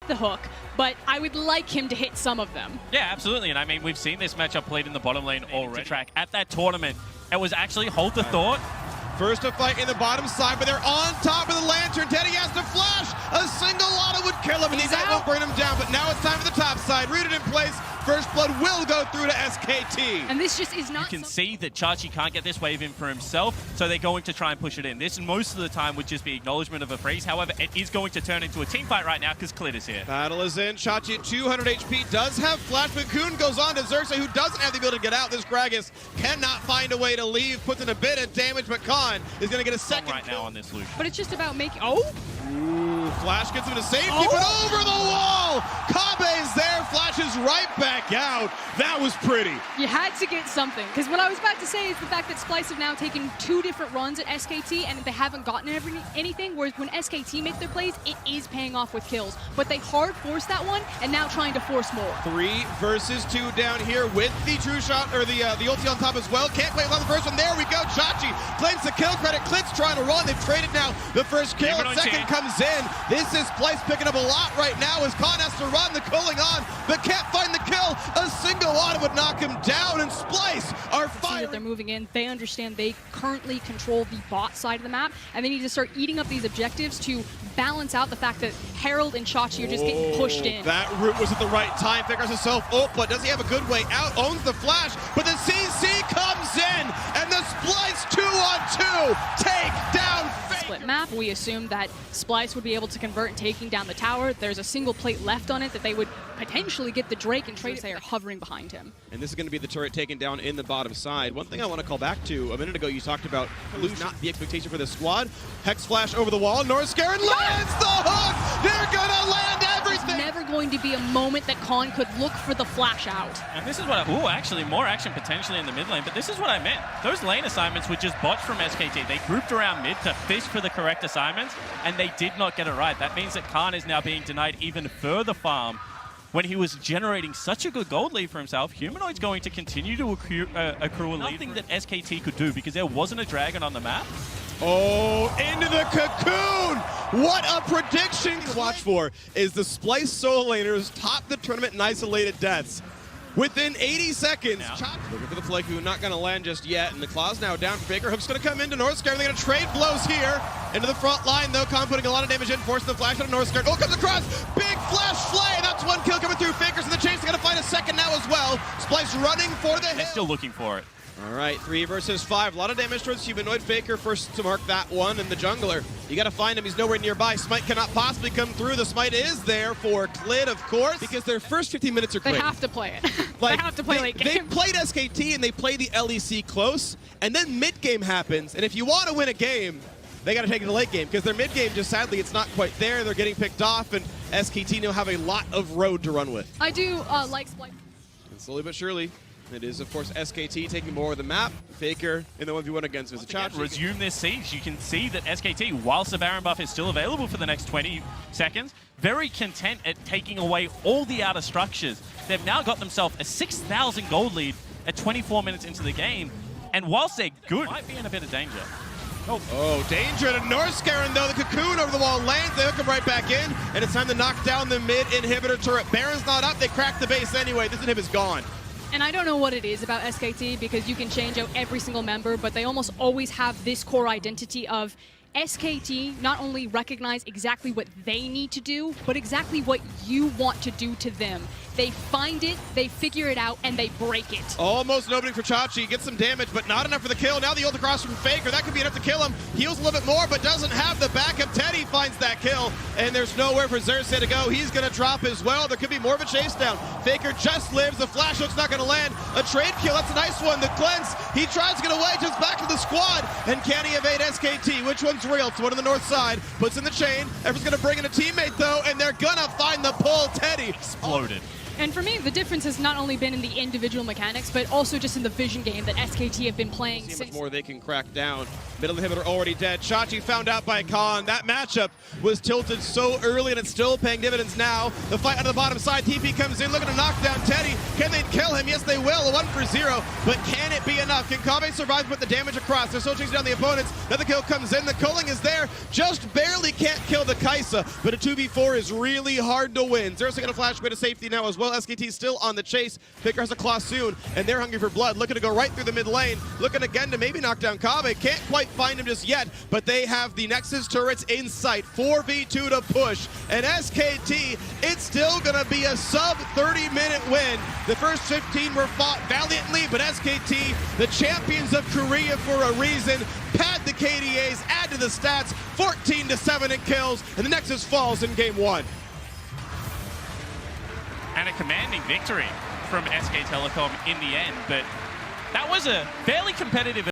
the hook, but I would like him to hit some of them. Yeah, absolutely. And I mean, we've seen this matchup played in the bottom lane already. Track at that tournament. It was actually hold the thought. First to fight in the bottom side, but they're on top of the Lantern. Teddy has to flash. A single auto would kill him, and that won't bring him down. But now it's time for the top side. Rooted in place. First blood will go through to SKT. And this just is not. You can see that Chachi can't get this wave in for himself, so they're going to try and push it in. This most of the time would just be acknowledgement of a freeze. However, it is going to turn into a team fight right now because Clit is here. Battle is in. Chachi at 200 HP does have flash, but Cocoon goes on to Xerxes, who doesn't have the ability to get out. This Gragas cannot find a way to leave, puts in a bit of damage, but Khan is going to get a second right now on this Lucian. But it's just about making. Oh! Ooh, Flash gets him to safety, but over the wall! Kabe's there, flashes right back out. That was pretty. You had to get something, because what I was about to say is the fact that Splyce have now taken 2 different runs at SKT, and they haven't gotten anything, whereas when SKT make their plays, it is paying off with kills. But they hard forced that one, and now trying to force more. 3 versus 2 down here with the true shot, or the ulti on top as well. Can't play without the first one. There we go. Chachi claims the kill credit. Clit's trying to run. They've traded now. The first kill, second comes in. This is Splyce picking up a lot right now as Khan has to run the cooling on, but can't find the kill. A single auto would knock him down, and Splyce are firing. They're moving in. They understand they currently control the bot side of the map, and they need to start eating up these objectives to balance out the fact that Herald and Chachi are just getting pushed in. That route was at the right time. Figures himself up, but does he have a good way out? Owns the flash, but the CC comes in, and the Splyce 2-on-2 take down Split map. We assumed that Splyce would be able to convert and taking down the tower. There's a single plate left on it that they would potentially get the Drake and trade. They are hovering behind him. And this is going to be the turret taken down in the bottom side. One thing I want to call back to, a minute ago you talked about lose not the expectation for this squad. Hex flash over the wall, Northscaron lands the hook! They're going to land everything! There's never going to be a moment that Khan could look for the flash out. And this is what actually more action potentially in the mid lane, but this is what I meant. Those lane assignments were just botched from SKT. They grouped around mid to fish for the correct assignments, and they did not get it right. That means that Khan is now being denied even further farm. When he was generating such a good gold lead for himself, Humanoid's going to continue to accrue a lead. Nothing that SKT could do because there wasn't a dragon on the map. Oh, into the cocoon! What a prediction to watch for is the Splyce solo laners top the tournament in isolated deaths. Within 80 seconds, looking for the flag, who not going to land just yet, and the claw's now down for Faker. Hook's going to come into Northscaron. They're going to trade blows here into the front line, though. Khan putting a lot of damage in, forcing the flash out of Northscaron. Oh, comes across! Big flash flay! That's one kill coming through. Faker's in the chase. They're going to find a second now as well. Splyce running for the hill. They're still looking for it. All right, 3 versus 5. A lot of damage towards Humanoid. Faker first to mark that one, and the jungler. You got to find him. He's nowhere nearby. Smite cannot possibly come through. The Smite is there for Clit, of course, because their first 15 minutes are great. They have to play it. They have to play late game. They played SKT, and they play the LEC close, and then mid-game happens, and if you want to win a game, they got to take it to late game, because their mid-game, just sadly, it's not quite there. They're getting picked off, and SKT now have a lot of road to run with. I do like Splyce. And slowly but surely, it is, of course, SKT taking more of the map. Faker in the 1v1 against Chachi. Resume this siege. You can see that SKT, whilst the Baron buff is still available for the next 20 seconds, very content at taking away all the outer structures. They've now got themselves a 6,000 gold lead at 24 minutes into the game, and whilst they're good, might be in a bit of danger. Oh, danger to Northscaron, though. The cocoon over the wall lands. They hook him right back in, and it's time to knock down the mid inhibitor turret. Baron's not up. They crack the base anyway. This inhib is gone. And I don't know what it is about SKT, because you can change out every single member, but they almost always have this core identity of SKT not only recognize exactly what they need to do, but exactly what you want to do to them. They find it, they figure it out, and they break it. Almost nobody for Chachi. Gets some damage, but not enough for the kill. Now the ult across from Faker. That could be enough to kill him. Heals a little bit more, but doesn't have the backup. Teddy finds that kill, and there's nowhere for Xerxes to go. He's going to drop as well. There could be more of a chase down. Faker just lives. The flash hook's not going to land. A trade kill. That's a nice one. The cleanse. He tries to get away, just back to the squad. And can he evade SKT? Which one's real? It's one on the north side. Puts in the chain. Everyone's going to bring in a teammate, though, and they're going to find the pull. Teddy exploded. And for me, the difference has not only been in the individual mechanics, but also just in the vision game that SKT have been playing See how since. much more they can crack down. Middle inhibitor already dead. Chachi found out by Khan. That matchup was tilted so early and it's still paying dividends now. The fight on the bottom side. TP comes in looking to knock down Teddy. Can they kill him? Yes, they will. A 1-for-0. But can it be enough? Can Kave survive to put the damage across? They're still chasing down the opponents. Another kill comes in. The culling is there. Just barely can't kill the Kaisa. But a 2v4 is really hard to win. Zero's going to flash away to safety now as well. SKT still on the chase. Picker has a claw soon. And they're hungry for blood. Looking to go right through the mid lane. Looking again to maybe knock down Kave. Can't quite find him just yet, but they have the Nexus turrets in sight. 4v2 to push, and SKT, it's still gonna be a sub 30-minute win. The first 15 were fought valiantly, but SKT, the champions of Korea for a reason, pad the KDAs, add to the stats, 14-7 in kills, and the Nexus falls in game 1. And a commanding victory from SK Telecom in the end, but that was a fairly competitive